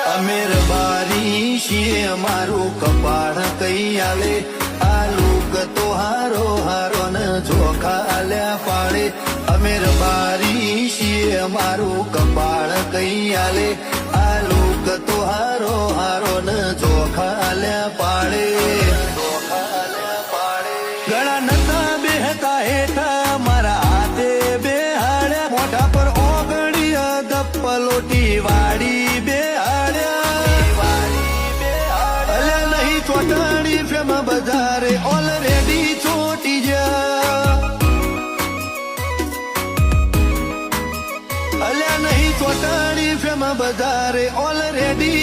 અમેર બારી છીએ મારું કપાળ કઈ આલે આ લોક તો હારો હારો ને જોખા આલ્યા પાડે અમેર બારી છીએ મારું કપાળ કઈ આલે આ લોક તો હારો હારો ને જોખા આલ્યા પાડે ગળા નતા બેહતા હેઠા મારા હાથે બેહાડ્યા મોઢા પર ઓગળી દપ્પલોટી વાડી બેહાડ્યા અલ્યા નહીં ચોટાડી ફેમ બજારે ઓલરેડી ચોટી જા અલ્યા નહીં ચોટાડી ફેમ બજારે ઓલરેડી